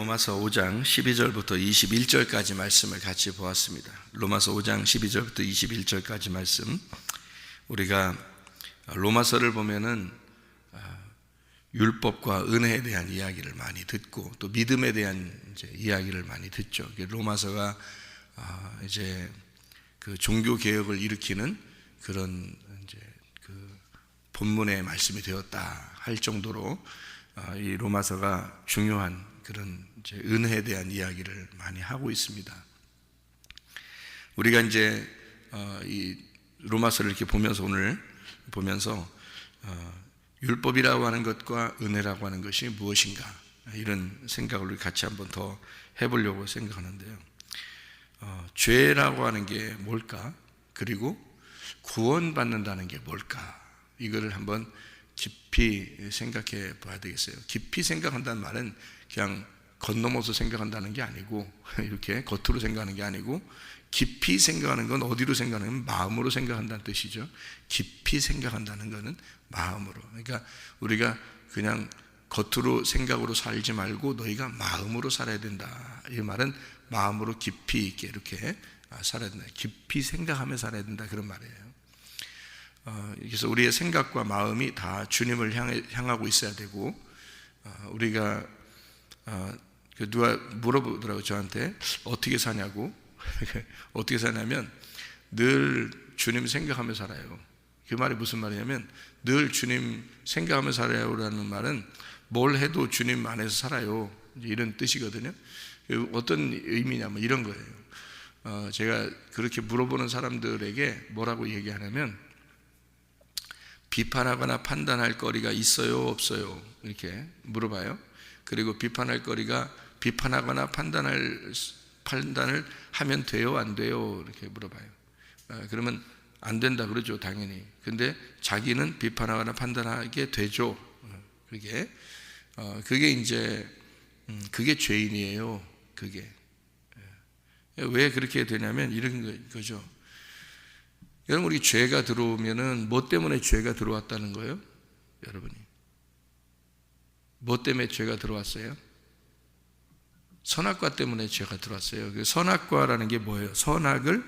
로마서 5장 12절부터 21절까지 말씀을 같이 보았습니다. 로마서 5장 12절부터 21절까지 말씀, 우리가 로마서를 보면은 율법과 은혜에 대한 이야기를 많이 듣고 또 믿음에 대한 이야기를 많이 듣죠. 로마서가 이제 그 종교 개혁을 일으키는 그런 이제 그 본문의 말씀이 되었다 할 정도로 이 로마서가 중요한 그런 이제 은혜에 대한 이야기를 많이 하고 있습니다. 우리가 이제 이 로마서를 이렇게 보면서 오늘 보면서 율법이라고 하는 것과 은혜라고 하는 것이 무엇인가, 이런 생각을 같이 한번 더 해보려고 생각하는데요. 죄라고 하는 게 뭘까? 그리고 구원받는다는 게 뭘까? 이거를 한번 깊이 생각해 봐야 되겠어요. 깊이 생각한다는 말은 그냥 건너머서 생각한다는 게 아니고, 이렇게 겉으로 생각하는 게 아니고, 깊이 생각하는 건 어디로 생각하는? 마음으로 생각한다는 뜻이죠. 깊이 생각한다는 것은 마음으로. 그러니까 우리가 그냥 겉으로 생각으로 살지 말고 너희가 마음으로 살아야 된다. 이 말은 마음으로 깊이 있게 이렇게 살아야 된다. 깊이 생각하며 살아야 된다, 그런 말이에요. 그래서 우리의 생각과 마음이 다 주님을 향하고 있어야 되고, 우리가 누가 물어보더라고요, 저한테. 어떻게 사냐고. 어떻게 사냐면 늘 주님 생각하며 살아요. 그 말이 무슨 말이냐면, 늘 주님 생각하며 살아요라는 말은 뭘 해도 주님 안에서 살아요, 이런 뜻이거든요. 어떤 의미냐면 이런 거예요. 제가 그렇게 물어보는 사람들에게 뭐라고 얘기하냐면, 비판하거나 판단할 거리가 있어요, 없어요? 이렇게 물어봐요. 그리고 비판할 거리가, 비판하거나 판단을 하면 돼요, 안 돼요? 이렇게 물어봐요. 그러면 안 된다 그러죠, 당연히. 근데 자기는 비판하거나 판단하게 되죠. 그게 이제 그게 죄인이에요. 그게 왜 그렇게 되냐면 이런 거죠. 여러분, 우리 죄가 들어오면은 뭐 때문에 죄가 들어왔다는 거예요? 여러분이 뭐 때문에 죄가 들어왔어요? 선악과 때문에 죄가 들어왔어요. 그 선악과라는 게 뭐예요? 선악을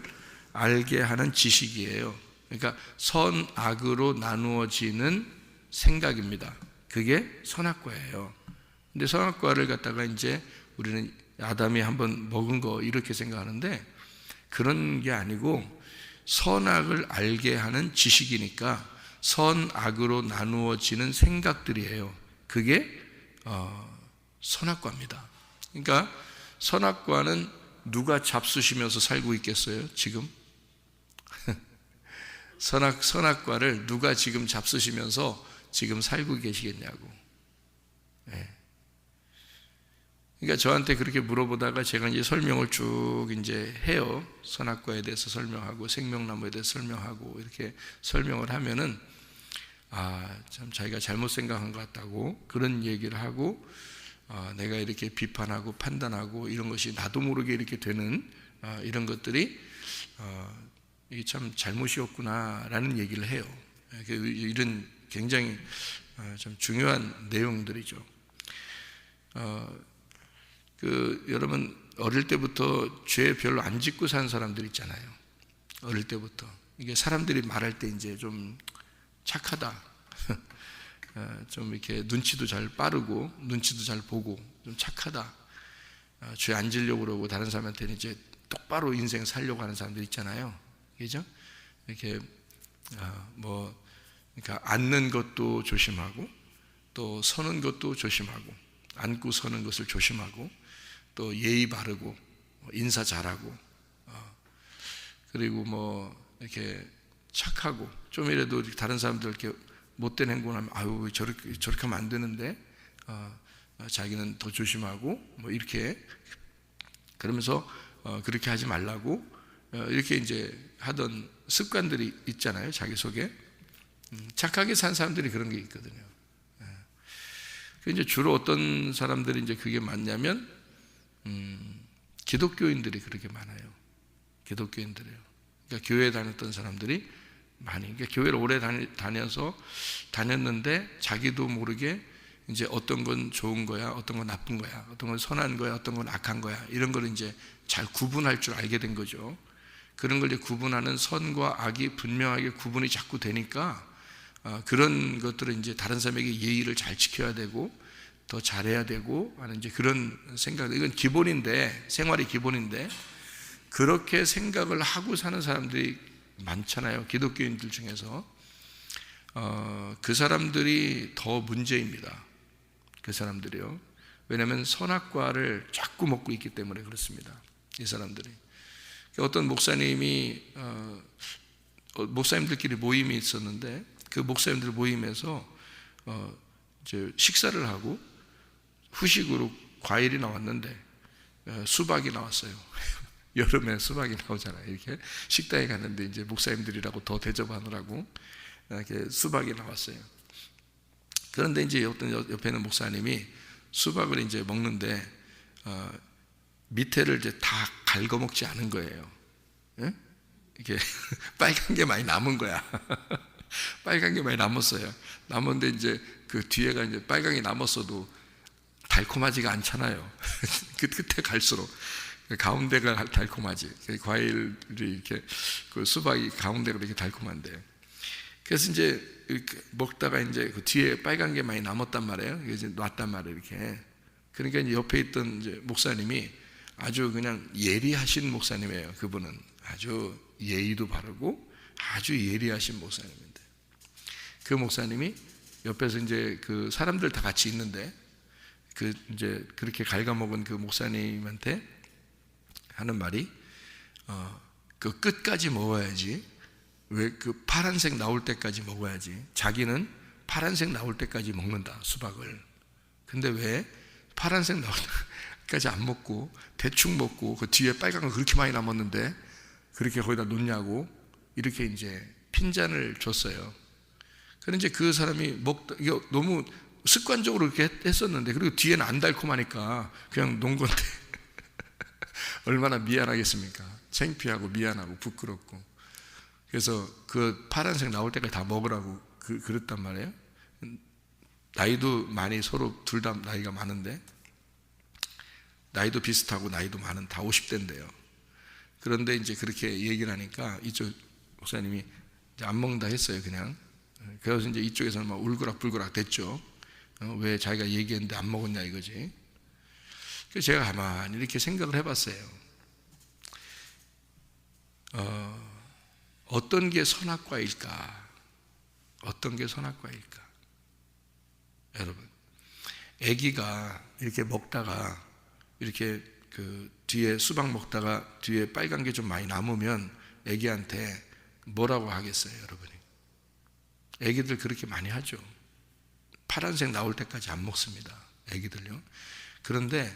알게 하는 지식이에요. 그러니까 선악으로 나누어지는 생각입니다. 그게 선악과예요. 근데 선악과를 갖다가 이제 우리는 아담이 한번 먹은 거 이렇게 생각하는데, 그런 게 아니고 선악을 알게 하는 지식이니까 선악으로 나누어지는 생각들이에요. 그게 선악과입니다. 그러니까 선악과는 누가 잡수시면서 살고 있겠어요, 지금? 선악과를 누가 지금 잡수시면서 지금 살고 계시겠냐고. 네. 그러니까 저한테 그렇게 물어보다가 제가 이제 설명을 쭉 이제 해요. 선악과에 대해서 설명하고 생명나무에 대해서 설명하고 이렇게 설명을 하면은 참 자기가 잘못 생각한 것 같다고 그런 얘기를 하고, 내가 이렇게 비판하고 판단하고 이런 것이 나도 모르게 이렇게 되는 이런 것들이 이게 참 잘못이었구나라는 얘기를 해요. 이런 굉장히 참 중요한 내용들이죠. 여러분, 어릴 때부터 죄 별로 안 짓고 산 사람들 있잖아요. 어릴 때부터 이게 사람들이 말할 때 이제 좀 착하다, 좀 이렇게 눈치도 잘 빠르고 눈치도 잘 보고 좀 착하다, 죄 안 지려고 그러고 다른 사람한테는 이제 똑바로 인생 살려고 하는 사람들 있잖아요. 그죠? 이렇게 그러니까 앉는 것도 조심하고 또 서는 것도 조심하고, 앉고 서는 것을 조심하고, 또 예의 바르고 인사 잘하고, 그리고 이렇게 착하고, 좀이라도 다른 사람들 이렇게 못된 행동하면 아유 저렇게 하면 안 되는데 자기는 더 조심하고 이렇게 그러면서 그렇게 하지 말라고 이렇게 이제 하던 습관들이 있잖아요, 자기 속에. 착하게 산 사람들이 그런 게 있거든요. 이제 주로 어떤 사람들이 이제 그게 많냐면 기독교인들이 그렇게 많아요. 기독교인들이에요. 그러니까 교회에 다녔던 사람들이 많이, 그러니까 교회를 오래 다녔는데 자기도 모르게 이제 어떤 건 좋은 거야, 어떤 건 나쁜 거야, 어떤 건 선한 거야, 어떤 건 악한 거야, 이런 걸 이제 잘 구분할 줄 알게 된 거죠. 그런 걸 이제 구분하는 선과 악이 분명하게 구분이 자꾸 되니까 그런 것들은 이제 다른 사람에게 예의를 잘 지켜야 되고 더 잘해야 되고 하는 이제 그런 생각, 이건 기본인데, 생활의 기본인데, 그렇게 생각을 하고 사는 사람들이 많잖아요. 기독교인들 중에서. 그 사람들이 더 문제입니다. 그 사람들이요. 왜냐하면 선악과를 자꾸 먹고 있기 때문에 그렇습니다. 이 사람들이. 어떤 목사님이 목사님들끼리 모임이 있었는데 그 목사님들 모임에서 이제 식사를 하고 후식으로 과일이 나왔는데 수박이 나왔어요. 여름에 수박이 나오잖아요. 이렇게 식당에 갔는데 이제 목사님들이라고 더 대접하느라고 이렇게 수박이 나왔어요. 그런데 이제 어떤 옆에 있는 목사님이 수박을 이제 먹는데 밑에를 이제 다 갉아먹지 않은 거예요. 예? 이게 빨간 게 많이 남은 거야. 빨간 게 많이 남았어요. 남았는데 이제 그 뒤에가 이제 빨강이 남았어도 달콤하지가 않잖아요. 그 끝에 갈수록 가운데가 달콤하지. 과일이 이렇게 그 수박이 가운데가 이렇게 달콤한데. 그래서 이제 이렇게 먹다가 이제 그 뒤에 빨간 게 많이 남았단 말이에요. 이제 놨단 말이에요. 이렇게. 그러니까 이제 옆에 있던 이제 목사님이 아주 그냥 예리하신 목사님이에요. 그분은 아주 예의도 바르고 아주 예리하신 목사님인데, 그 목사님이 옆에서 이제 그 사람들 다 같이 있는데 그 이제 그렇게 갉아먹은 그 목사님한테 하는 말이 그 끝까지 먹어야지. 왜 그 파란색 나올 때까지 먹어야지. 자기는 파란색 나올 때까지 먹는다, 수박을. 근데 왜 파란색 나올 때까지 안 먹고 대충 먹고 그 뒤에 빨간 거 그렇게 많이 남았는데 그렇게 거기다 놓냐고 이렇게 이제 핀잔을 줬어요. 그런데 이제 그 사람이 먹다, 이게 너무 습관적으로 그렇게 했었는데, 그리고 뒤에는 안 달콤하니까 그냥 놓은 건데 얼마나 미안하겠습니까? 창피하고 미안하고 부끄럽고. 그래서 그 파란색 나올 때까지 다 먹으라고 그랬단 말이에요. 나이도 많이, 서로 둘 다 나이가 많은데, 나이도 비슷하고 나이도 많은, 다 50대인데요. 그런데 이제 그렇게 얘기를 하니까 이쪽 목사님이 이제 안 먹는다 했어요, 그냥. 그래서 이제 이쪽에서는 막 울그락불그락 됐죠. 왜 자기가 얘기했는데 안 먹었냐 이거지. 그래서 제가 가만히 이렇게 생각을 해봤어요. 어떤 게 선악과일까? 어떤 게 선악과일까? 여러분, 아기가 이렇게 먹다가 이렇게 그 뒤에 수박 먹다가 뒤에 빨간 게 좀 많이 남으면 아기한테 뭐라고 하겠어요, 여러분이? 아기들 그렇게 많이 하죠. 파란색 나올 때까지 안 먹습니다, 아기들요. 그런데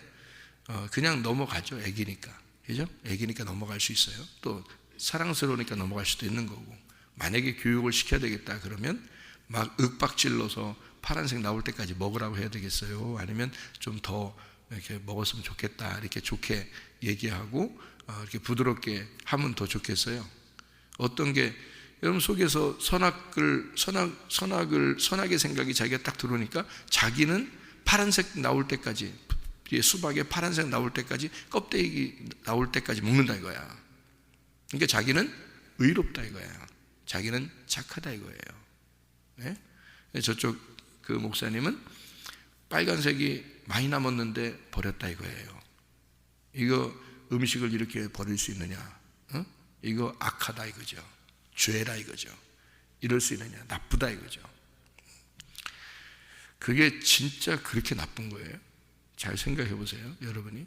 그냥 넘어가죠, 아기니까. 그죠? 아기니까 넘어갈 수 있어요. 또 사랑스러우니까 넘어갈 수도 있는 거고. 만약에 교육을 시켜야 되겠다 그러면 막 윽박질러서 파란색 나올 때까지 먹으라고 해야 되겠어요? 아니면 좀 더 이렇게 먹었으면 좋겠다 이렇게 좋게 얘기하고 이렇게 부드럽게 하면 더 좋겠어요? 어떤 게 여러분 속에서 선악의 생각이 자기가 딱 들어오니까 자기는 파란색 나올 때까지, 수박에 파란색 나올 때까지, 껍데기 나올 때까지 먹는다 이거야. 그러니까 자기는 의롭다 이거야. 자기는 착하다 이거예요. 네? 저쪽 그 목사님은 빨간색이 많이 남았는데 버렸다 이거예요. 이거 음식을 이렇게 버릴 수 있느냐? 이거 악하다 이거죠. 죄라 이거죠. 이럴 수 있느냐? 나쁘다 이거죠. 그게 진짜 그렇게 나쁜 거예요? 잘 생각해 보세요, 여러분이.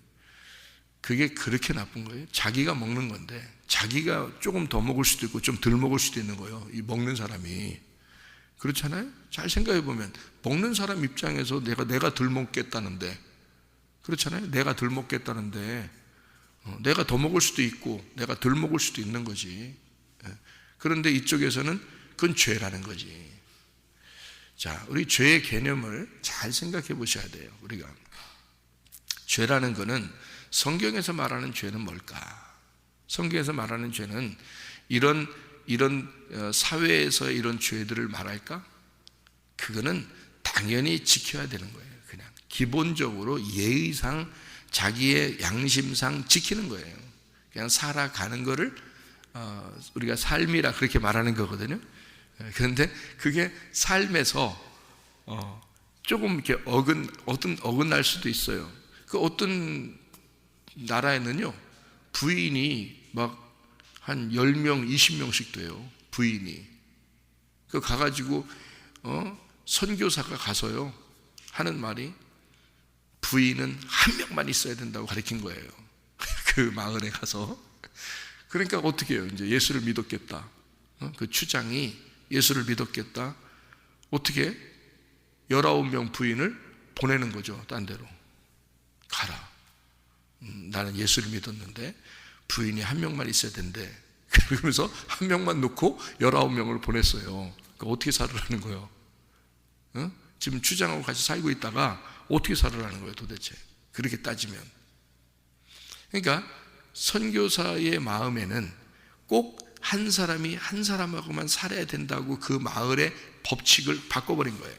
그게 그렇게 나쁜 거예요? 자기가 먹는 건데 자기가 조금 더 먹을 수도 있고 좀 덜 먹을 수도 있는 거예요, 이 먹는 사람이. 그렇잖아요? 잘 생각해 보면 먹는 사람 입장에서 내가 덜 먹겠다는데, 그렇잖아요? 내가 덜 먹겠다는데 내가 더 먹을 수도 있고 내가 덜 먹을 수도 있는 거지. 그런데 이쪽에서는 그건 죄라는 거지. 자, 우리 죄의 개념을 잘 생각해 보셔야 돼요. 우리가 죄라는 거는, 성경에서 말하는 죄는 뭘까? 성경에서 말하는 죄는 이런 사회에서 이런 죄들을 말할까? 그거는 다 당연히 지켜야 되는 거예요. 그냥 기본적으로 예의상 자기의 양심상 지키는 거예요. 그냥 살아가는 거를 우리가 삶이라 그렇게 말하는 거거든요. 그런데 그게 삶에서 조금 이렇게 어긋날 수도 있어요. 그 어떤 나라에는요, 부인이 막 한 10명, 20명씩 돼요. 부인이. 그 가가지고 선교사가 가서요 하는 말이 부인은 한 명만 있어야 된다고 가르친 거예요. 그 마을에 가서. 그러니까 어떻게 해요? 이제 예수를 믿었겠다. 그 추장이 예수를 믿었겠다. 어떻게 19명 부인을 보내는 거죠. 딴 데로. 가라. 나는 예수를 믿었는데 부인이 한 명만 있어야 된대. 그러면서 한 명만 놓고 19명을 보냈어요. 그러니까 어떻게 살으라는 거예요? 지금 추장하고 같이 살고 있다가 어떻게 살으라는 거예요 도대체? 그렇게 따지면. 그러니까 선교사의 마음에는 꼭 한 사람이 한 사람하고만 살아야 된다고 그 마을의 법칙을 바꿔버린 거예요.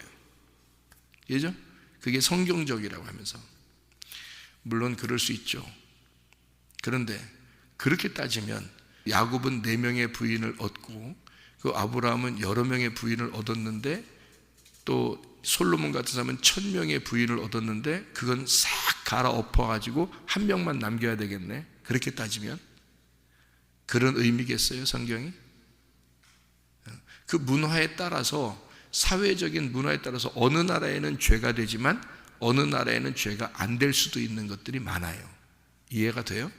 그죠? 그게 성경적이라고 하면서. 물론 그럴 수 있죠. 그런데 그렇게 따지면 야곱은 4명의 부인을 얻고 그 아브라함은 여러 명의 부인을 얻었는데 또 솔로몬 같은 사람은 1000명의 부인을 얻었는데 그건 싹 갈아엎어가지고 한 명만 남겨야 되겠네. 그렇게 따지면 그런 의미겠어요 성경이? 그 문화에 따라서, 사회적인 문화에 따라서 어느 나라에는 죄가 되지만 어느 나라에는 죄가 안 될 수도 있는 것들이 많아요. 이해가 돼요?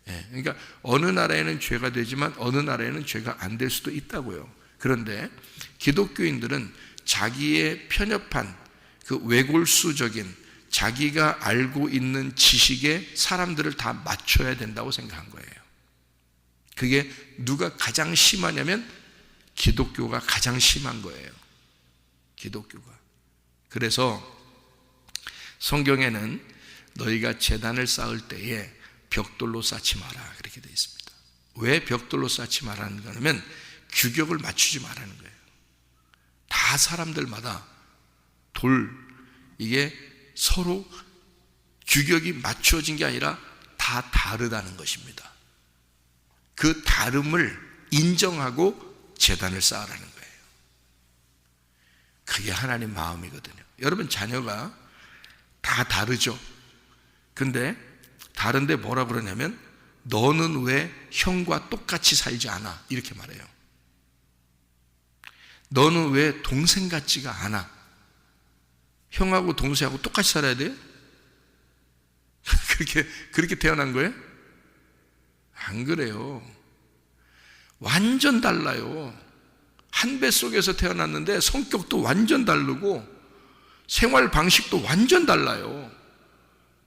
그러니까 어느 나라에는 죄가 되지만 어느 나라에는 죄가 안 될 수도 있다고요. 그런데 기독교인들은 자기의 편협한 그 외골수적인 자기가 알고 있는 지식에 사람들을 다 맞춰야 된다고 생각한 거예요. 그게 누가 가장 심하냐면 기독교가 가장 심한 거예요. 기독교가. 그래서 성경에는 너희가 제단을 쌓을 때에 벽돌로 쌓지 마라 그렇게 되어 있습니다. 왜 벽돌로 쌓지 말라는 거냐면 규격을 맞추지 말라는 거예요. 다 사람들마다 이게 서로 규격이 맞추어진 게 아니라 다 다르다는 것입니다. 그 다름을 인정하고 제단을 쌓으라는 거예요. 그게 하나님 마음이거든요. 여러분 자녀가 다 다르죠. 근데 다른데 뭐라 그러냐면 너는 왜 형과 똑같이 살지 않아? 이렇게 말해요. 너는 왜 동생 같지가 않아? 형하고 동생하고 똑같이 살아야 돼요? 그렇게 태어난 거예요? 안 그래요. 완전 달라요. 한 배 속에서 태어났는데 성격도 완전 다르고 생활 방식도 완전 달라요.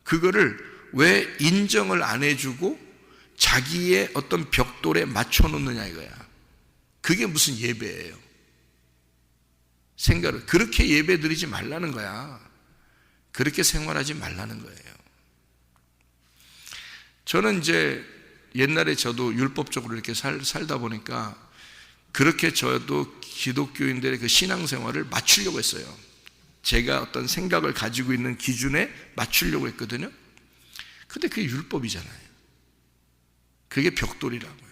그거를 왜 인정을 안 해주고 자기의 어떤 벽돌에 맞춰놓느냐 이거야. 그게 무슨 예배예요. 생각을 그렇게 예배 드리지 말라는 거야. 그렇게 생활하지 말라는 거예요. 저는 이제 옛날에 저도 율법적으로 이렇게 살다 보니까 그렇게 저도 기독교인들의 그 신앙생활을 맞추려고 했어요. 제가 어떤 생각을 가지고 있는 기준에 맞추려고 했거든요. 근데 그게 율법이잖아요. 그게 벽돌이라고요.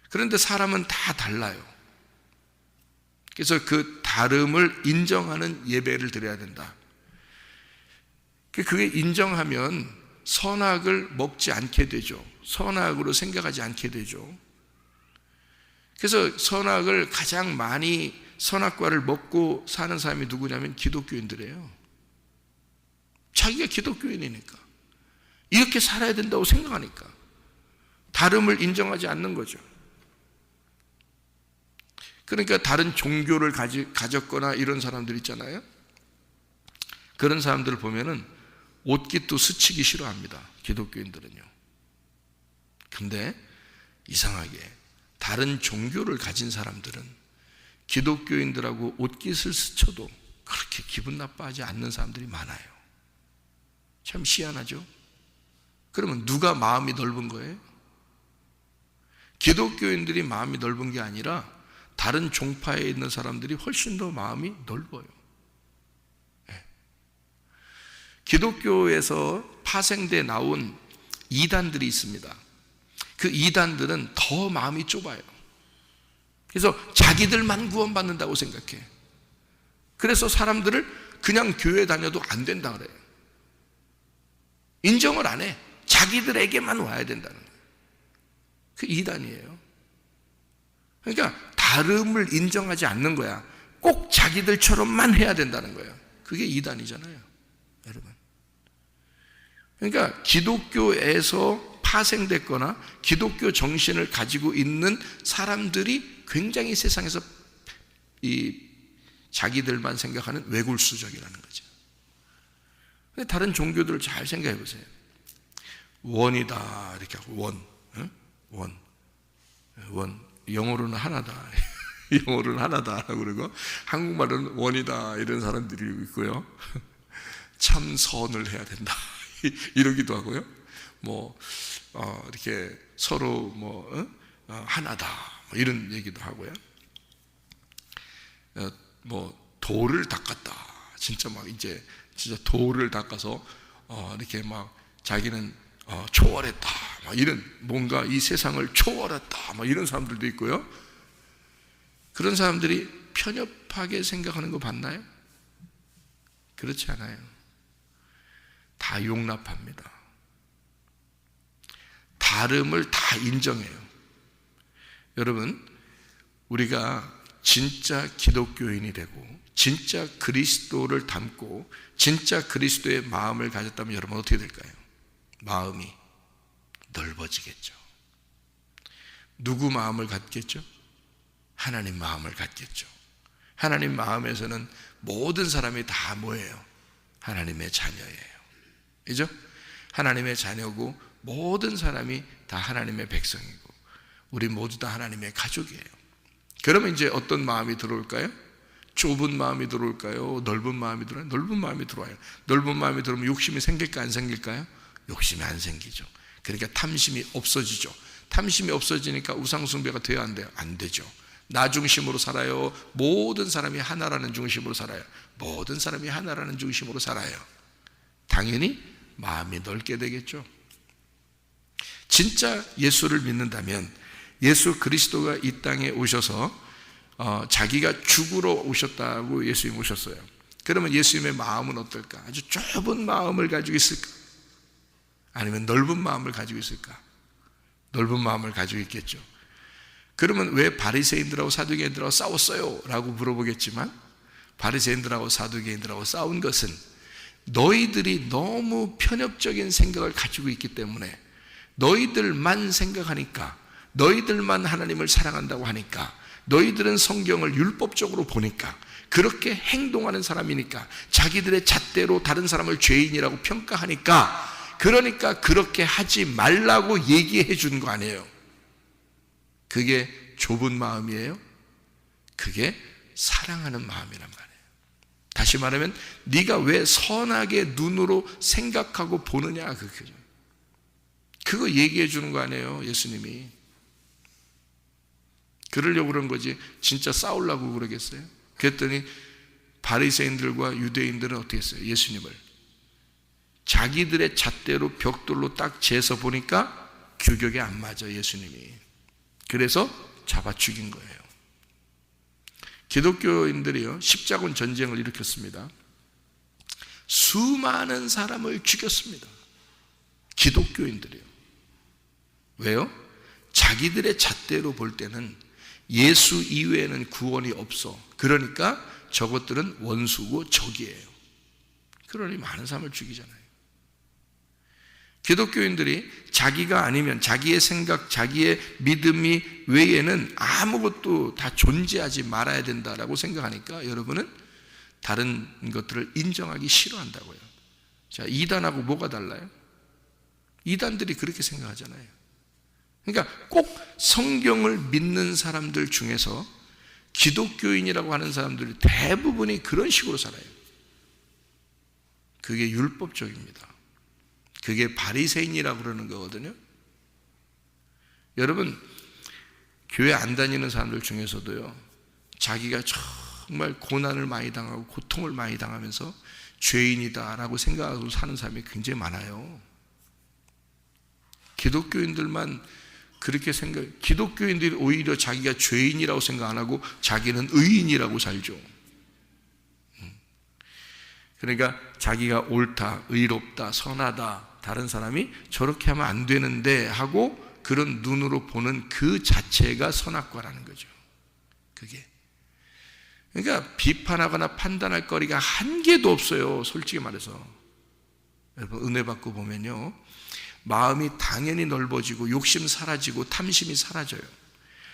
그런데 사람은 다 달라요. 그래서 그 다름을 인정하는 예배를 드려야 된다. 그게 인정하면 선악을 먹지 않게 되죠. 선악으로 생각하지 않게 되죠. 그래서 선악을 가장 많이 선악과를 먹고 사는 사람이 누구냐면 기독교인들이에요. 자기가 기독교인이니까 이렇게 살아야 된다고 생각하니까 다름을 인정하지 않는 거죠. 그러니까 다른 종교를 가졌거나 이런 사람들 있잖아요. 그런 사람들을 보면은 옷깃도 스치기 싫어합니다. 기독교인들은요. 근데 이상하게 다른 종교를 가진 사람들은 기독교인들하고 옷깃을 스쳐도 그렇게 기분 나빠하지 않는 사람들이 많아요. 참 희한하죠? 그러면 누가 마음이 넓은 거예요? 기독교인들이 마음이 넓은 게 아니라 다른 종파에 있는 사람들이 훨씬 더 마음이 넓어요. 기독교에서 파생돼 나온 이단들이 있습니다. 그 이단들은 더 마음이 좁아요. 그래서 자기들만 구원받는다고 생각해. 그래서 사람들을 그냥 교회 다녀도 안 된다 그래요. 인정을 안 해. 자기들에게만 와야 된다는 거예요. 그 이단이에요. 그러니까 다름을 인정하지 않는 거야. 꼭 자기들처럼만 해야 된다는 거예요. 그게 이단이잖아요, 여러분. 그러니까 기독교에서 파생됐거나 기독교 정신을 가지고 있는 사람들이 굉장히 세상에서 자기들만 생각하는 외골수적이라는 거죠. 근데 다른 종교들을 잘 생각해 보세요. 원이다 이렇게 하고 원 영어로는 하나다 영어로는 하나다라고 그러고 한국말은 원이다 이런 사람들이 있고요. 참선을 해야 된다 이러기도 하고요. 이렇게 서로 하나다 이런 얘기도 하고요. 돌을 닦았다. 진짜 진짜 돌을 닦아서 이렇게 자기는 초월했다. 이런 뭔가 이 세상을 초월했다. 이런 사람들도 있고요. 그런 사람들이 편협하게 생각하는 거 봤나요? 그렇지 않아요. 다 용납합니다. 다름을 다 인정해요. 여러분, 우리가 진짜 기독교인이 되고 진짜 그리스도를 닮고 진짜 그리스도의 마음을 가졌다면 여러분 어떻게 될까요? 마음이 넓어지겠죠. 누구 마음을 갖겠죠? 하나님 마음을 갖겠죠. 하나님 마음에서는 모든 사람이 다 뭐예요? 하나님의 자녀예요. 그죠? 하나님의 자녀고 모든 사람이 다 하나님의 백성이고 우리 모두 다 하나님의 가족이에요. 그러면 이제 어떤 마음이 들어올까요? 좁은 마음이 들어올까요? 넓은 마음이 들어와요? 넓은 마음이 들어와요. 넓은 마음이 들어오면 욕심이 생길까 안 생길까요? 욕심이 안 생기죠. 그러니까 탐심이 없어지죠. 탐심이 없어지니까 우상숭배가 돼야 안 돼요? 안 되죠. 나 중심으로 살아요? 모든 사람이 하나라는 중심으로 살아요? 모든 사람이 하나라는 중심으로 살아요. 당연히 마음이 넓게 되겠죠. 진짜 예수를 믿는다면 예수 그리스도가 이 땅에 오셔서 자기가 죽으러 오셨다고 예수님 오셨어요. 그러면 예수님의 마음은 어떨까? 아주 좁은 마음을 가지고 있을까? 아니면 넓은 마음을 가지고 있을까? 넓은 마음을 가지고 있겠죠. 그러면 왜 바리새인들하고 사두개인들하고 싸웠어요? 라고 물어보겠지만 바리새인들하고 사두개인들하고 싸운 것은 너희들이 너무 편협적인 생각을 가지고 있기 때문에 너희들만 생각하니까 너희들만 하나님을 사랑한다고 하니까 너희들은 성경을 율법적으로 보니까 그렇게 행동하는 사람이니까 자기들의 잣대로 다른 사람을 죄인이라고 평가하니까 그러니까 그렇게 하지 말라고 얘기해 주는 거 아니에요. 그게 좁은 마음이에요? 그게 사랑하는 마음이란 말이에요. 다시 말하면 네가 왜 선하게 눈으로 생각하고 보느냐 그거 얘기해 주는 거 아니에요, 예수님이. 그러려고 그런 거지 진짜 싸우려고 그러겠어요? 그랬더니 바리새인들과 유대인들은 어떻게 했어요? 예수님을 자기들의 잣대로 벽돌로 딱 재서 보니까 규격에 안 맞아, 예수님이. 그래서 잡아 죽인 거예요. 기독교인들이요, 십자군 전쟁을 일으켰습니다. 수많은 사람을 죽였습니다. 기독교인들이요. 왜요? 자기들의 잣대로 볼 때는 예수 이외에는 구원이 없어. 그러니까 저것들은 원수고 적이에요. 그러니 많은 사람을 죽이잖아요. 기독교인들이 자기가 아니면 자기의 생각, 자기의 믿음이 외에는 아무것도 다 존재하지 말아야 된다라고 생각하니까 여러분은 다른 것들을 인정하기 싫어한다고요. 자, 이단하고 뭐가 달라요? 이단들이 그렇게 생각하잖아요. 그러니까 꼭 성경을 믿는 사람들 중에서 기독교인이라고 하는 사람들이 대부분이 그런 식으로 살아요. 그게 율법적입니다. 그게 바리새인이라고 그러는 거거든요. 여러분, 교회 안 다니는 사람들 중에서도요, 자기가 정말 고난을 많이 당하고 고통을 많이 당하면서 죄인이다라고 생각하고 사는 사람이 굉장히 많아요. 기독교인들만 그렇게 기독교인들이 오히려 자기가 죄인이라고 생각 안 하고 자기는 의인이라고 살죠. 그러니까 자기가 옳다, 의롭다, 선하다, 다른 사람이 저렇게 하면 안 되는데 하고 그런 눈으로 보는 그 자체가 선악과라는 거죠. 그게. 그러니까 비판하거나 판단할 거리가 한 개도 없어요. 솔직히 말해서. 여러분 은혜 받고 보면요, 마음이 당연히 넓어지고 욕심 사라지고 탐심이 사라져요.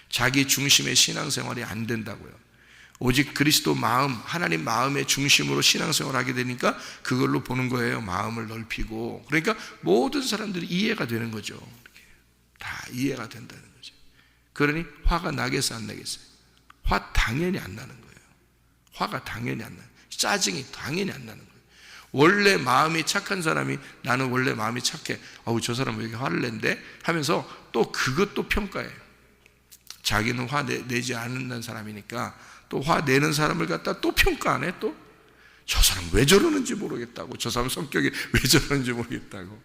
자기 중심의 신앙생활이 안 된다고요. 오직 그리스도 마음, 하나님 마음의 중심으로 신앙생활을 하게 되니까 그걸로 보는 거예요. 마음을 넓히고. 그러니까 모든 사람들이 이해가 되는 거죠. 다 이해가 된다는 거죠. 그러니 화가 나겠어 안 나겠어요? 화 당연히 안 나는 거예요. 화가 당연히 안 나요. 짜증이 당연히 안 나는 거예요. 원래 마음이 착한 사람이 나는 원래 마음이 착해. 저 사람 왜 이렇게 화를 낸대? 하면서 또 그것도 평가해요. 자기는 화 내지 않는다는 사람이니까 또 화 내는 사람을 갖다 또 평가 안 해? 또? 저 사람 왜 저러는지 모르겠다고. 저 사람 성격이 왜 저러는지 모르겠다고.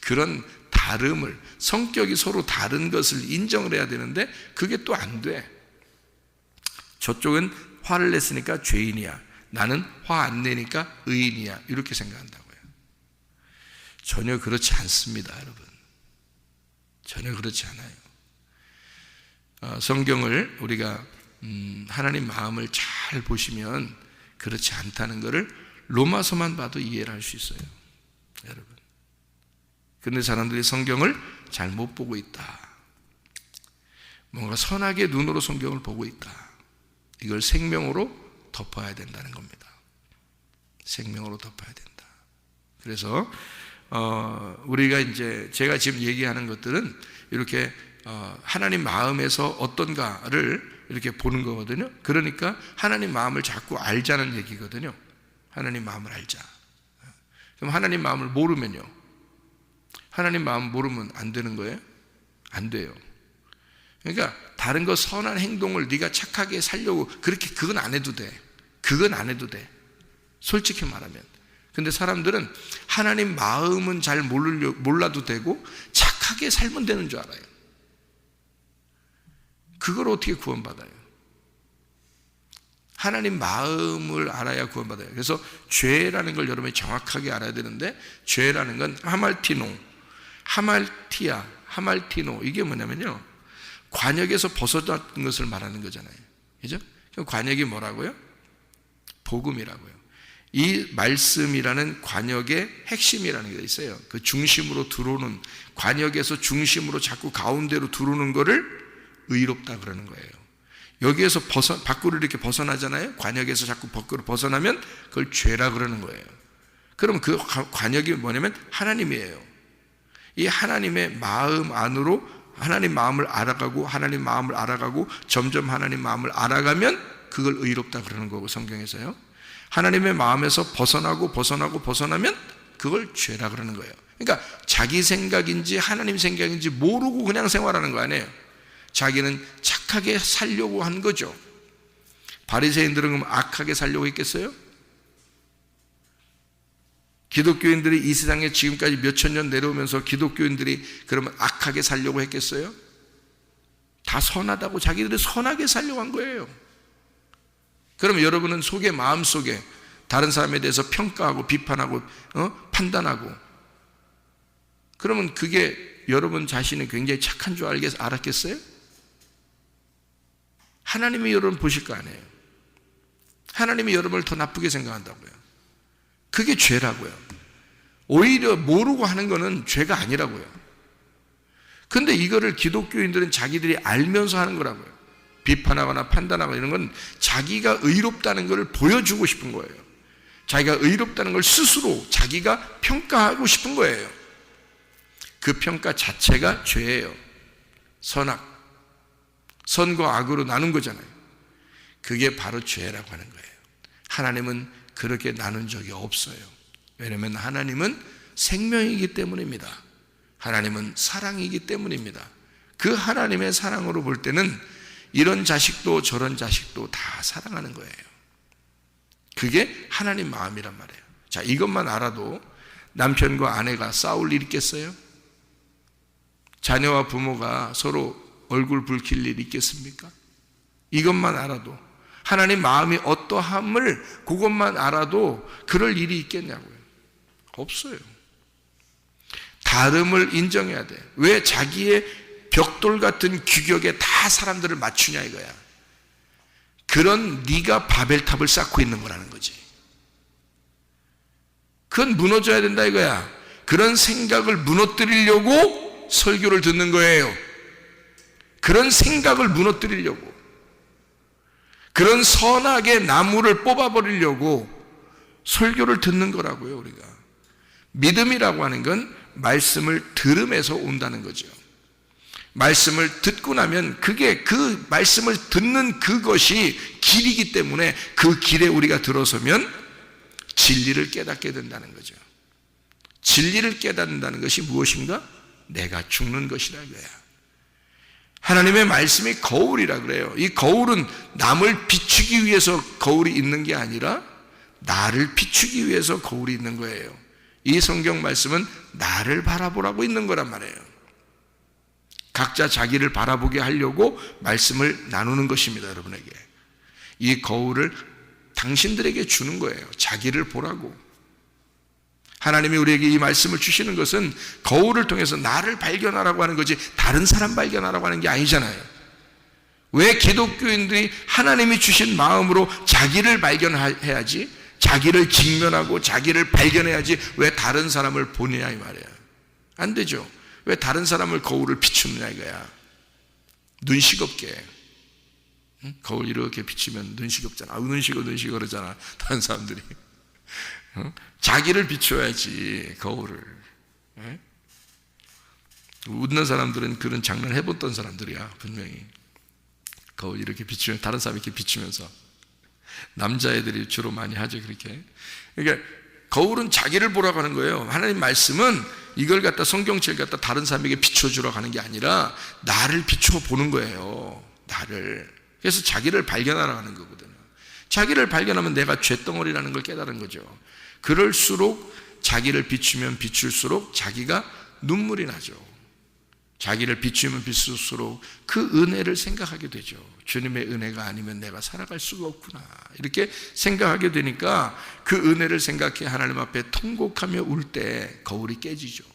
그런 다름을, 성격이 서로 다른 것을 인정을 해야 되는데 그게 또 안 돼. 저쪽은 화를 냈으니까 죄인이야. 나는 화 안 내니까 의인이야. 이렇게 생각한다고요. 전혀 그렇지 않습니다, 여러분. 전혀 그렇지 않아요. 성경을 우리가 하나님 마음을 잘 보시면 그렇지 않다는 것을 로마서만 봐도 이해를 할 수 있어요, 여러분. 그런데 사람들이 성경을 잘 못 보고 있다. 뭔가 선하게 눈으로 성경을 보고 있다. 이걸 생명으로 덮어야 된다는 겁니다. 생명으로 덮어야 된다. 그래서 우리가 이제 제가 지금 얘기하는 것들은 이렇게 하나님 마음에서 어떤가를 이렇게 보는 거거든요. 그러니까 하나님 마음을 자꾸 알자는 얘기거든요. 하나님 마음을 알자. 그럼 하나님 마음을 모르면요, 하나님 마음 모르면 안 되는 거예요? 안 돼요. 그러니까 다른 거 선한 행동을 네가 착하게 살려고 그건 안 해도 돼. 그건 안 해도 돼. 솔직히 말하면. 근데 사람들은 하나님 마음은 잘 몰라도 되고 착하게 살면 되는 줄 알아요. 그걸 어떻게 구원받아요? 하나님 마음을 알아야 구원받아요. 그래서 죄라는 걸 여러분이 정확하게 알아야 되는데, 죄라는 건 하말티노, 하말티아, 하말티노, 이게 뭐냐면요, 관역에서 벗어났던 것을 말하는 거잖아요. 그죠? 관역이 뭐라고요? 복음이라고요. 이 말씀이라는 관역의 핵심이라는 게 있어요. 그 중심으로 들어오는, 관역에서 중심으로 자꾸 가운데로 들어오는 거를 의롭다 그러는 거예요. 여기에서 밖으로 이렇게 벗어나잖아요. 관역에서 자꾸 밖으로 벗어나면 그걸 죄라 그러는 거예요. 그럼 그 관역이 뭐냐면 하나님이에요. 이 하나님의 마음 안으로 하나님 마음을 알아가고, 하나님 마음을 알아가고, 점점 하나님 마음을 알아가면 그걸 의롭다 그러는 거고, 성경에서요. 하나님의 마음에서 벗어나면 그걸 죄라 그러는 거예요. 그러니까 자기 생각인지 하나님 생각인지 모르고 그냥 생활하는 거 아니에요. 자기는 착하게 살려고 한 거죠. 바리새인들은 그럼 악하게 살려고 했겠어요? 기독교인들이 이 세상에 지금까지 몇천 년 내려오면서 기독교인들이 그러면 악하게 살려고 했겠어요? 다 선하다고 자기들이 선하게 살려고 한 거예요. 그럼 여러분은 마음속에 다른 사람에 대해서 평가하고 비판하고 판단하고, 그러면 그게 여러분 자신이 굉장히 착한 줄 알았겠어요? 하나님이 여러분 보실 거 아니에요. 하나님이 여러분을 더 나쁘게 생각한다고요. 그게 죄라고요. 오히려 모르고 하는 거는 죄가 아니라고요. 근데 이거를 기독교인들은 자기들이 알면서 하는 거라고요. 비판하거나 판단하거나 이런 건 자기가 의롭다는 걸 보여주고 싶은 거예요. 자기가 의롭다는 걸 스스로 자기가 평가하고 싶은 거예요. 그 평가 자체가 죄예요. 선악, 선과 악으로 나눈 거잖아요. 그게 바로 죄라고 하는 거예요. 하나님은 그렇게 나눈 적이 없어요. 왜냐하면 하나님은 생명이기 때문입니다. 하나님은 사랑이기 때문입니다. 그 하나님의 사랑으로 볼 때는 이런 자식도 저런 자식도 다 사랑하는 거예요. 그게 하나님 마음이란 말이에요. 자, 이것만 알아도 남편과 아내가 싸울 일 있겠어요? 자녀와 부모가 서로 얼굴 붉힐 일 있겠습니까? 이것만 알아도, 하나님 마음이 어떠함을 그것만 알아도 그럴 일이 있겠냐고요. 없어요. 다름을 인정해야 돼. 왜 자기의 벽돌 같은 규격에 다 사람들을 맞추냐 이거야. 그런 네가 바벨탑을 쌓고 있는 거라는 거지. 그건 무너져야 된다 이거야. 그런 생각을 무너뜨리려고 설교를 듣는 거예요. 그런 생각을 무너뜨리려고, 그런 선악의 나무를 뽑아버리려고 설교를 듣는 거라고요. 우리가 믿음이라고 하는 건 말씀을 들음에서 온다는 거죠. 말씀을 듣고 나면 그게, 그 말씀을 듣는 그것이 길이기 때문에 그 길에 우리가 들어서면 진리를 깨닫게 된다는 거죠. 진리를 깨닫는다는 것이 무엇인가? 내가 죽는 것이라 이거야. 하나님의 말씀이 거울이라 그래요. 이 거울은 남을 비추기 위해서 거울이 있는 게 아니라 나를 비추기 위해서 거울이 있는 거예요. 이 성경 말씀은 나를 바라보라고 있는 거란 말이에요. 각자 자기를 바라보게 하려고 말씀을 나누는 것입니다. 여러분에게 이 거울을 당신들에게 주는 거예요. 자기를 보라고. 하나님이 우리에게 이 말씀을 주시는 것은 거울을 통해서 나를 발견하라고 하는 거지 다른 사람 발견하라고 하는 게 아니잖아요. 왜 기독교인들이 하나님이 주신 마음으로 자기를 발견해야지, 자기를 직면하고 자기를 발견해야지 왜 다른 사람을 보느냐 이 말이에요. 안 되죠. 왜 다른 사람을 거울을 비추느냐 이거야. 눈시겁게. 응? 거울 이렇게 비추면 눈시겁잖아. 눈시고 그러잖아 다른 사람들이. 응? 자기를 비춰야지 거울을. 응? 웃는 사람들은 그런 장난을 해봤던 사람들이야 분명히. 거울 이렇게 비추면, 다른 사람 이렇게 비추면서. 남자애들이 주로 많이 하죠 그렇게. 그러니까 거울은 자기를 보라고 하는 거예요. 하나님 말씀은 이걸 갖다, 성경책을 갖다 다른 사람에게 비춰주라고 하는 게 아니라 나를 비추어 보는 거예요. 나를. 그래서 자기를 발견하라고 하는 거거든요. 자기를 발견하면 내가 쇳덩어리라는 걸 깨달은 거죠. 그럴수록 자기를 비추면 비출수록 자기가 눈물이 나죠. 자기를 비추면 비출수록 그 은혜를 생각하게 되죠. 주님의 은혜가 아니면 내가 살아갈 수가 없구나 이렇게 생각하게 되니까 그 은혜를 생각해 하나님 앞에 통곡하며 울 때 거울이 깨지죠.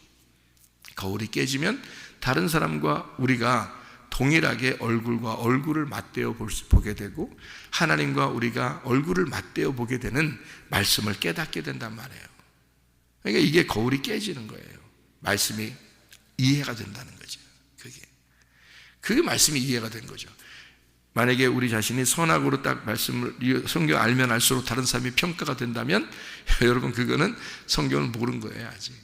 거울이 깨지면 다른 사람과 우리가 동일하게 얼굴과 얼굴을 맞대어 보게 되고 하나님과 우리가 얼굴을 맞대어 보게 되는 말씀을 깨닫게 된단 말이에요. 그러니까 이게 거울이 깨지는 거예요. 말씀이 이해가 된다는 거죠. 그게 말씀이 이해가 된 거죠. 만약에 우리 자신이 선악으로 딱 말씀을, 성경 알면 알수록 다른 사람이 평가가 된다면 여러분 그거는 성경을 모르는 거예요. 아직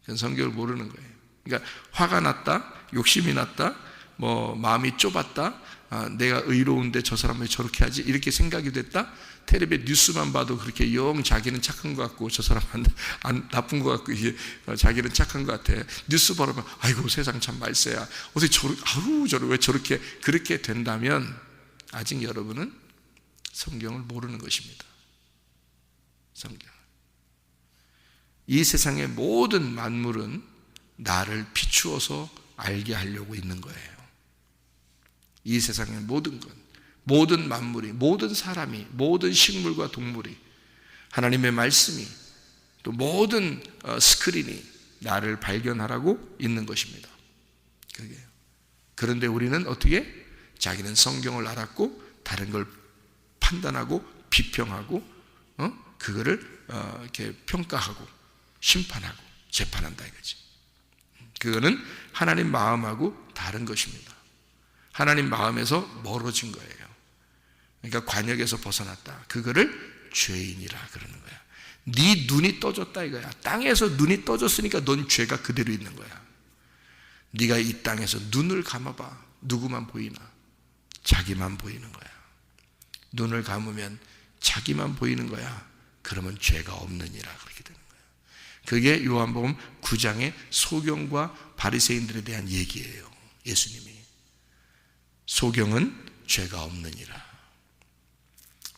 그건 성경을 모르는 거예요. 그러니까 화가 났다, 욕심이 났다, 뭐 마음이 좁았다, 내가 의로운데 저 사람 왜 저렇게 하지 이렇게 생각이 됐다. 텔레비에 뉴스만 봐도 그렇게 영 자기는 착한 것 같고 저 사람은 나쁜 것 같고 이게 자기는 착한 것 같아. 뉴스 보면 아이고 세상 참 말세야. 어떻게 왜 저렇게 그렇게 된다면 아직 여러분은 성경을 모르는 것입니다. 성경. 이 세상의 모든 만물은 나를 비추어서 알게 하려고 있는 거예요. 이 세상의 모든 것, 모든 만물이, 모든 사람이, 모든 식물과 동물이, 하나님의 말씀이, 또 모든 스크린이 나를 발견하라고 있는 것입니다. 그게요. 그런데 우리는 어떻게? 자기는 성경을 알았고 다른 걸 판단하고 비평하고 그거를 이렇게 평가하고 심판하고 재판한다 이거지. 그거는 하나님 마음하고 다른 것입니다. 하나님 마음에서 멀어진 거예요. 그러니까 관역에서 벗어났다. 그거를 죄인이라 그러는 거야. 네 눈이 떠졌다 이거야. 땅에서 눈이 떠졌으니까 넌 죄가 그대로 있는 거야. 네가 이 땅에서 눈을 감아봐. 누구만 보이나? 자기만 보이는 거야. 눈을 감으면 자기만 보이는 거야. 그러면 죄가 없느니라 그렇게 되는 거야. 그게 요한복음 9장의 소경과 바리새인들에 대한 얘기예요. 예수님이. 소경은 죄가 없느니라.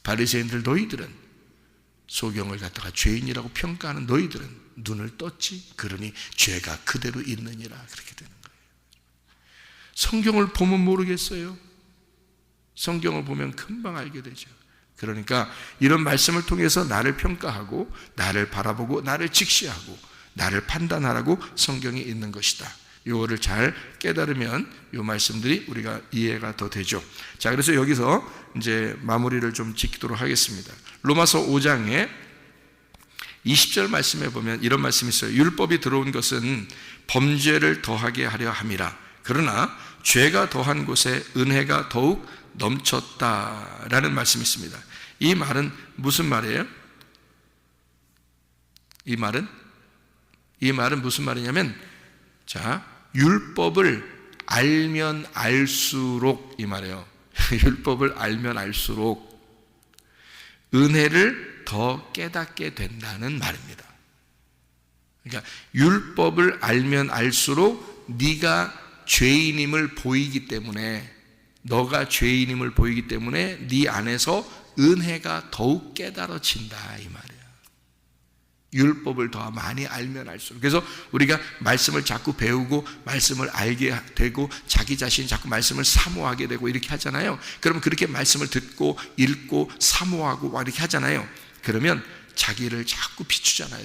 바리새인들 너희들은 소경을 갖다가 죄인이라고 평가하는 너희들은 눈을 떴지? 그러니 죄가 그대로 있느니라. 그렇게 되는 거예요. 성경을 보면 모르겠어요. 성경을 보면 금방 알게 되죠. 그러니까 이런 말씀을 통해서 나를 평가하고 나를 바라보고 나를 직시하고 나를 판단하라고 성경이 있는 것이다. 이거를 잘 깨달으면 이 말씀들이 우리가 이해가 더 되죠. 자, 그래서 여기서 이제 마무리를 좀 짓도록 하겠습니다. 로마서 5장에 20절 말씀에 보면 이런 말씀이 있어요. 율법이 들어온 것은 범죄를 더하게 하려 함이라. 그러나 죄가 더한 곳에 은혜가 더욱 넘쳤다라는 말씀이 있습니다. 이 말은 무슨 말이에요? 이 말은 무슨 말이냐면, 자, 율법을 알면 알수록, 이 말이에요. 율법을 알면 알수록 은혜를 더 깨닫게 된다는 말입니다. 그러니까 율법을 알면 알수록 네가 죄인임을 보이기 때문에, 너가 죄인임을 보이기 때문에 네 안에서 은혜가 더욱 깨달아진다, 이 말이에요. 율법을 더 많이 알면 알수록. 그래서 우리가 말씀을 자꾸 배우고 말씀을 알게 되고 자기 자신이 자꾸 말씀을 사모하게 되고 이렇게 하잖아요. 그러면 그렇게 말씀을 듣고 읽고 사모하고 막 이렇게 하잖아요. 그러면 자기를 자꾸 비추잖아요.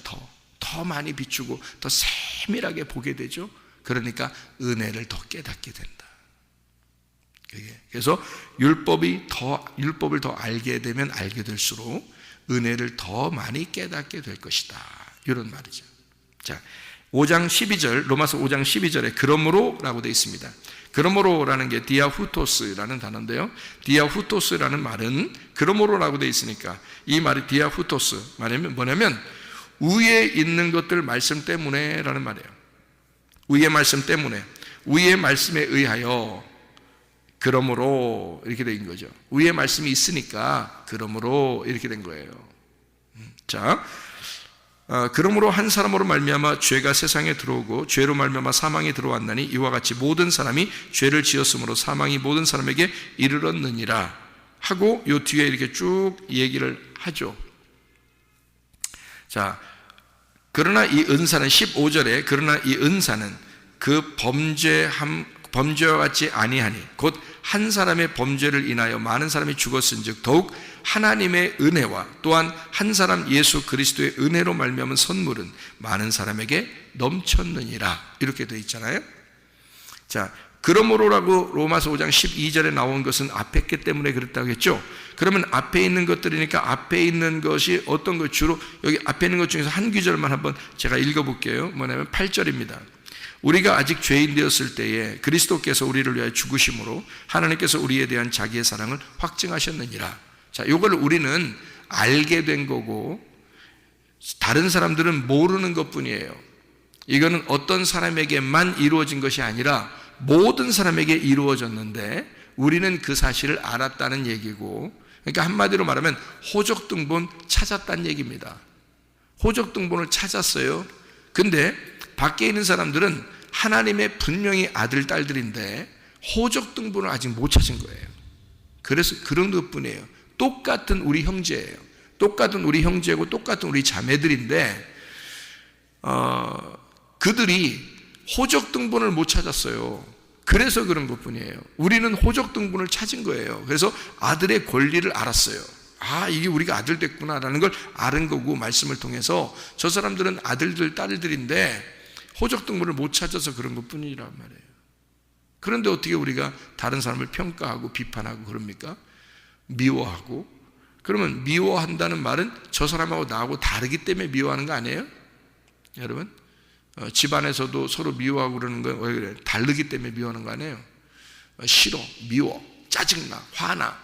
더 많이 비추고 더 세밀하게 보게 되죠. 그러니까 은혜를 더 깨닫게 된다. 그래서 율법을 더 알게 되면 알게 될수록 은혜를 더 많이 깨닫게 될 것이다, 이런 말이죠. 자, 5장 12절, 로마서 5장 12절에 그러므로 라고 되어 있습니다. 그러므로라는 게 디아후토스라는 단어인데요, 디아후토스라는 말은 그러므로 라고 되어 있으니까 이 말이 디아후토스 말이면 뭐냐면 위에 있는 것들 말씀 때문에 라는 말이에요. 위의 말씀 때문에, 위의 말씀에 의하여 그러므로 이렇게 된 거죠. 위에 말씀이 있으니까 그러므로 이렇게 된 거예요. 자, 그러므로 한 사람으로 말미암아 죄가 세상에 들어오고 죄로 말미암아 사망이 들어왔나니 이와 같이 모든 사람이 죄를 지었으므로 사망이 모든 사람에게 이르렀느니라 하고 요 뒤에 이렇게 쭉 얘기를 하죠. 자, 그러나 이 은사는 15절에 그러나 이 은사는 그 범죄와 같지 아니하니 곧 한 사람의 범죄를 인하여 많은 사람이 죽었은즉 더욱 하나님의 은혜와 또한 한 사람 예수 그리스도의 은혜로 말미암은 선물은 많은 사람에게 넘쳤느니라, 이렇게 되어 있잖아요. 자, 그러므로라고 로마서 5장 12절에 나온 것은 앞에 게 때문에 그랬다고 했죠. 그러면 앞에 있는 것들이니까 앞에 있는 것이 어떤 것, 주로 여기 앞에 있는 것 중에서 한 구절만 한번 제가 읽어볼게요. 뭐냐면 8절입니다. 우리가 아직 죄인 되었을 때에 그리스도께서 우리를 위하여 죽으심으로 하나님께서 우리에 대한 자기의 사랑을 확증하셨느니라. 자, 이걸 우리는 알게 된 거고 다른 사람들은 모르는 것뿐이에요. 이거는 어떤 사람에게만 이루어진 것이 아니라 모든 사람에게 이루어졌는데 우리는 그 사실을 알았다는 얘기고, 그러니까 한마디로 말하면 호적등본 찾았다는 얘기입니다. 호적등본을 찾았어요. 근데 밖에 있는 사람들은 하나님의 분명히 아들, 딸들인데 호적등본을 아직 못 찾은 거예요. 그래서 그런 것뿐이에요. 똑같은 우리 형제예요. 똑같은 우리 형제고 똑같은 우리 자매들인데 그들이 호적등본을 못 찾았어요. 그래서 그런 것뿐이에요. 우리는 호적등본을 찾은 거예요. 그래서 아들의 권리를 알았어요. 아, 이게 우리가 아들 됐구나라는 걸 아는 거고, 말씀을 통해서 저 사람들은 아들들, 딸들인데 호적등본을 못 찾아서 그런 것뿐이란 말이에요. 그런데 어떻게 우리가 다른 사람을 평가하고 비판하고 그럽니까? 미워하고. 그러면 미워한다는 말은 저 사람하고 나하고 다르기 때문에 미워하는 거 아니에요? 여러분, 집안에서도 서로 미워하고 그러는 건 왜 그래요? 다르기 때문에 미워하는 거 아니에요? 싫어, 미워, 짜증나, 화나,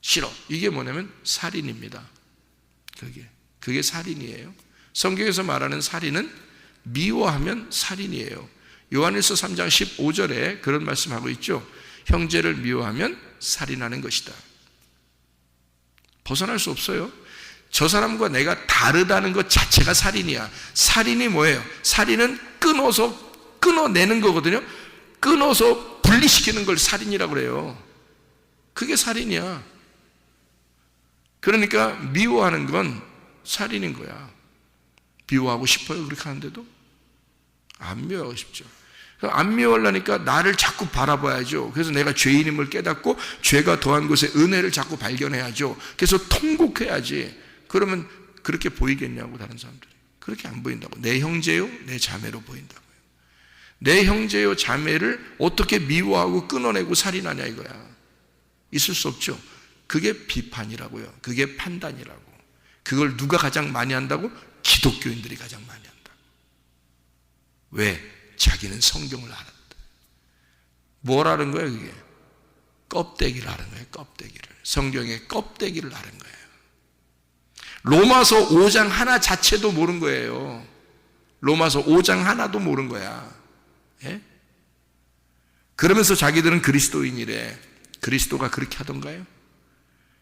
싫어. 이게 뭐냐면 살인입니다. 그게 살인이에요. 성경에서 말하는 살인은 미워하면 살인이에요. 요한일서 3장 15절에 그런 말씀하고 있죠. 형제를 미워하면 살인하는 것이다. 벗어날 수 없어요. 저 사람과 내가 다르다는 것 자체가 살인이야. 살인이 뭐예요? 살인은 끊어내는 거거든요. 끊어서 분리시키는 걸 살인이라고 그래요. 그게 살인이야. 그러니까 미워하는 건 살인인 거야. 미워하고 싶어요? 그렇게 하는데도? 안 미워하고 싶죠. 안 미워하려니까 나를 자꾸 바라봐야죠. 그래서 내가 죄인임을 깨닫고 죄가 더한 곳에 은혜를 자꾸 발견해야죠. 그래서 통곡해야지. 그러면 그렇게 보이겠냐고, 다른 사람들이. 그렇게 안 보인다고. 내 형제요, 내 자매로 보인다고요. 내 형제요, 자매를 어떻게 미워하고 끊어내고 살인하냐 이거야. 있을 수 없죠. 그게 비판이라고요. 그게 판단이라고. 그걸 누가 가장 많이 한다고? 기독교인들이 가장 많이 한다. 왜? 자기는 성경을 알았다. 뭘 아는 거예요, 그게? 껍데기를 아는 거예요, 껍데기를. 성경의 껍데기를 아는 거예요. 로마서 5장 하나 자체도 모른 거예요. 로마서 5장 하나도 모른 거야. 예? 그러면서 자기들은 그리스도인이래. 그리스도가 그렇게 하던가요?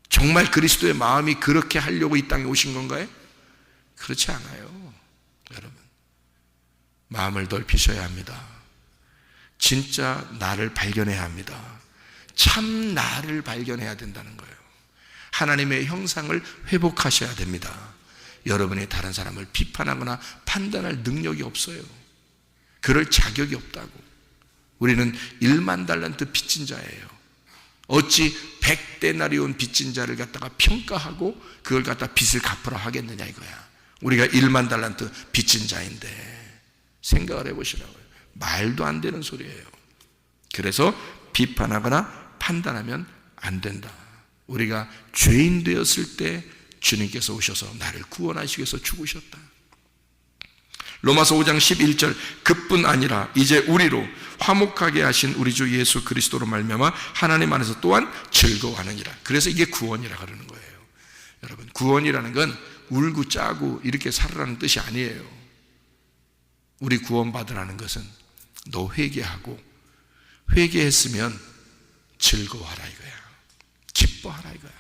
정말 그리스도의 마음이 그렇게 하려고 이 땅에 오신 건가요? 그렇지 않아요. 여러분, 마음을 넓히셔야 합니다. 진짜 나를 발견해야 합니다. 참 나를 발견해야 된다는 거예요. 하나님의 형상을 회복하셔야 됩니다. 여러분이 다른 사람을 비판하거나 판단할 능력이 없어요. 그럴 자격이 없다고. 우리는 1만 달란트 빚진 자예요. 어찌 100데나리온 빚진 자를 갖다가 평가하고 그걸 갖다 빚을 갚으라 하겠느냐 이거야. 우리가 1만 달란트 빚진 자인데 생각을 해보시라고요. 말도 안 되는 소리예요. 그래서 비판하거나 판단하면 안 된다. 우리가 죄인 되었을 때 주님께서 오셔서 나를 구원하시기 위해서 죽으셨다. 로마서 5장 11절, 그뿐 아니라 이제 우리로 화목하게 하신 우리 주 예수 그리스도로 말미암아 하나님 안에서 또한 즐거워하느니라. 그래서 이게 구원이라 그러는 거예요. 여러분, 구원이라는 건 울고 짜고 이렇게 살으라는 뜻이 아니에요. 우리 구원받으라는 것은 너 회개하고, 회개했으면 즐거워하라 이거야. 기뻐하라 이거야.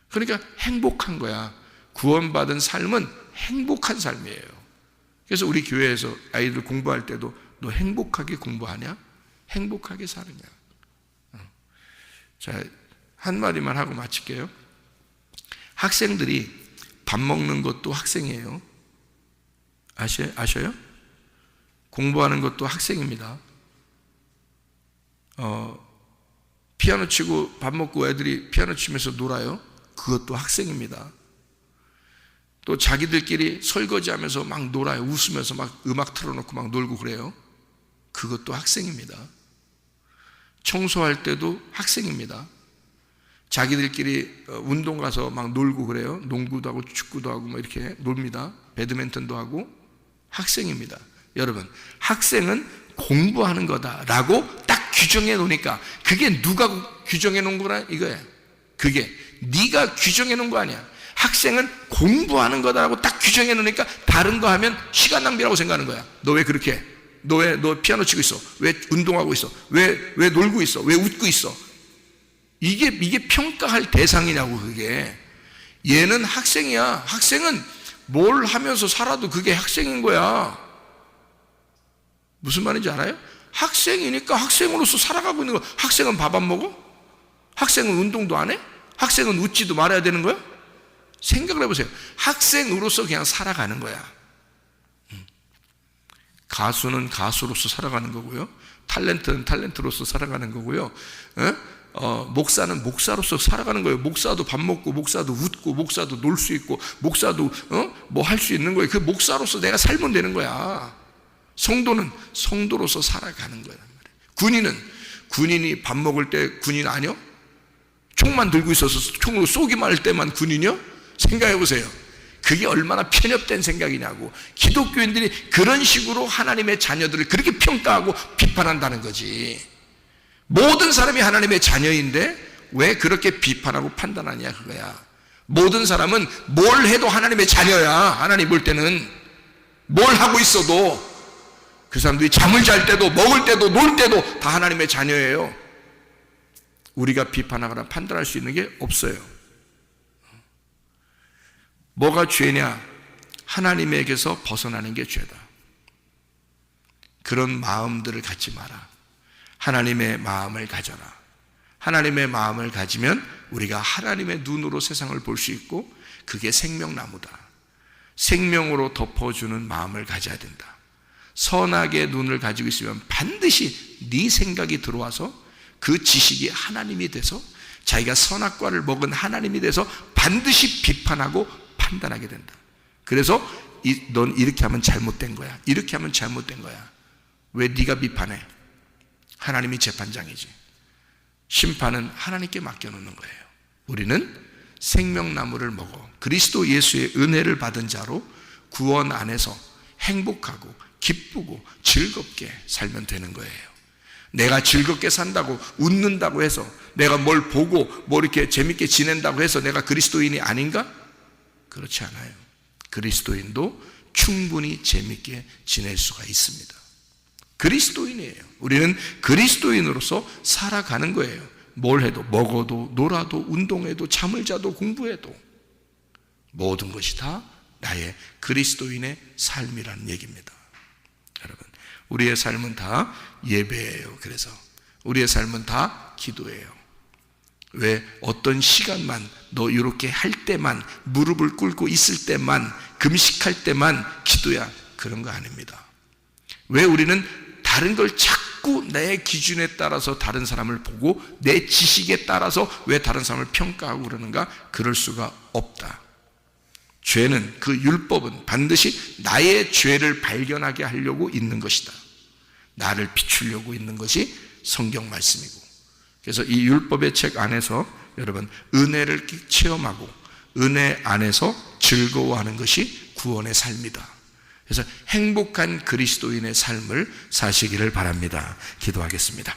그러니까 행복한 거야. 구원받은 삶은 행복한 삶이에요. 그래서 우리 교회에서 아이들 공부할 때도 너 행복하게 공부하냐? 행복하게 사느냐? 자, 한마디만 하고 마칠게요. 학생들이 밥 먹는 것도 학생이에요. 아셔요? 공부하는 것도 학생입니다. 피아노 치고 밥 먹고 애들이 피아노 치면서 놀아요. 그것도 학생입니다. 또 자기들끼리 설거지하면서 막 놀아요. 웃으면서 막 음악 틀어놓고 막 놀고 그래요. 그것도 학생입니다. 청소할 때도 학생입니다. 자기들끼리 운동 가서 막 놀고 그래요. 농구도 하고 축구도 하고 뭐 이렇게 놉니다. 배드민턴도 하고 학생입니다. 여러분, 학생은 공부하는 거다라고 딱 규정해 놓으니까 그게 누가 규정해 놓은 거라 이거야. 그게 네가 규정해 놓은 거 아니야. 학생은 공부하는 거다라고 딱 규정해 놓으니까 다른 거 하면 시간 낭비라고 생각하는 거야. 너 왜 그렇게 해? 너 피아노 치고 있어? 왜 운동하고 있어? 왜 놀고 있어? 왜 웃고 있어? 이게 평가할 대상이냐고. 그게 얘는 학생이야. 학생은 뭘 하면서 살아도 그게 학생인 거야. 무슨 말인지 알아요? 학생이니까 학생으로서 살아가고 있는 거야. 학생은 밥 안 먹어? 학생은 운동도 안 해? 학생은 웃지도 말아야 되는 거야? 생각을 해보세요. 학생으로서 그냥 살아가는 거야. 가수는 가수로서 살아가는 거고요. 탤런트는 탤런트로서 살아가는 거고요. 목사는 목사로서 살아가는 거예요. 목사도 밥 먹고, 목사도 웃고, 목사도 놀 수 있고, 목사도 뭐 할 수 있는 거예요. 그 목사로서 내가 살면 되는 거야. 성도는 성도로서 살아가는 거란 말이에요. 군인이 밥 먹을 때 군인 아니요? 총만 들고 있어서 총으로 쏘기만 할 때만 군인이요? 생각해 보세요. 그게 얼마나 편협된 생각이냐고. 기독교인들이 그런 식으로 하나님의 자녀들을 그렇게 평가하고 비판한다는 거지. 모든 사람이 하나님의 자녀인데 왜 그렇게 비판하고 판단하냐 그거야. 모든 사람은 뭘 해도 하나님의 자녀야. 하나님 볼 때는 뭘 하고 있어도 그 사람들이 잠을 잘 때도 먹을 때도 놀 때도 다 하나님의 자녀예요. 우리가 비판하거나 판단할 수 있는 게 없어요. 뭐가 죄냐? 하나님에게서 벗어나는 게 죄다. 그런 마음들을 갖지 마라. 하나님의 마음을 가져라. 하나님의 마음을 가지면 우리가 하나님의 눈으로 세상을 볼 수 있고 그게 생명나무다. 생명으로 덮어주는 마음을 가져야 된다. 선악의 눈을 가지고 있으면 반드시 네 생각이 들어와서 그 지식이 하나님이 돼서 자기가 선악과를 먹은 하나님이 돼서 반드시 비판하고 판단하게 된다. 그래서 넌 이렇게 하면 잘못된 거야. 이렇게 하면 잘못된 거야. 왜 네가 비판해? 하나님이 재판장이지. 심판은 하나님께 맡겨놓는 거예요. 우리는 생명나무를 먹어 그리스도 예수의 은혜를 받은 자로 구원 안에서 행복하고 기쁘고 즐겁게 살면 되는 거예요. 내가 즐겁게 산다고 웃는다고 해서 내가 뭘 보고 뭐 이렇게 재밌게 지낸다고 해서 내가 그리스도인이 아닌가? 그렇지 않아요. 그리스도인도 충분히 재밌게 지낼 수가 있습니다. 그리스도인이에요. 우리는 그리스도인으로서 살아가는 거예요. 뭘 해도, 먹어도, 놀아도, 운동해도, 잠을 자도, 공부해도 모든 것이 다 나의 그리스도인의 삶이라는 얘기입니다. 여러분, 우리의 삶은 다 예배예요. 그래서 우리의 삶은 다 기도예요. 왜? 어떤 시간만, 너 이렇게 할 때만, 무릎을 꿇고 있을 때만, 금식할 때만 기도야, 그런 거 아닙니다. 왜 우리는 다른 걸 자꾸 내 기준에 따라서 다른 사람을 보고 내 지식에 따라서 왜 다른 사람을 평가하고 그러는가? 그럴 수가 없다. 죄는, 그 율법은 반드시 나의 죄를 발견하게 하려고 있는 것이다. 나를 비추려고 있는 것이 성경 말씀이고, 그래서 이 율법의 책 안에서 여러분 은혜를 체험하고 은혜 안에서 즐거워하는 것이 구원의 삶이다. 그래서 행복한 그리스도인의 삶을 사시기를 바랍니다. 기도하겠습니다.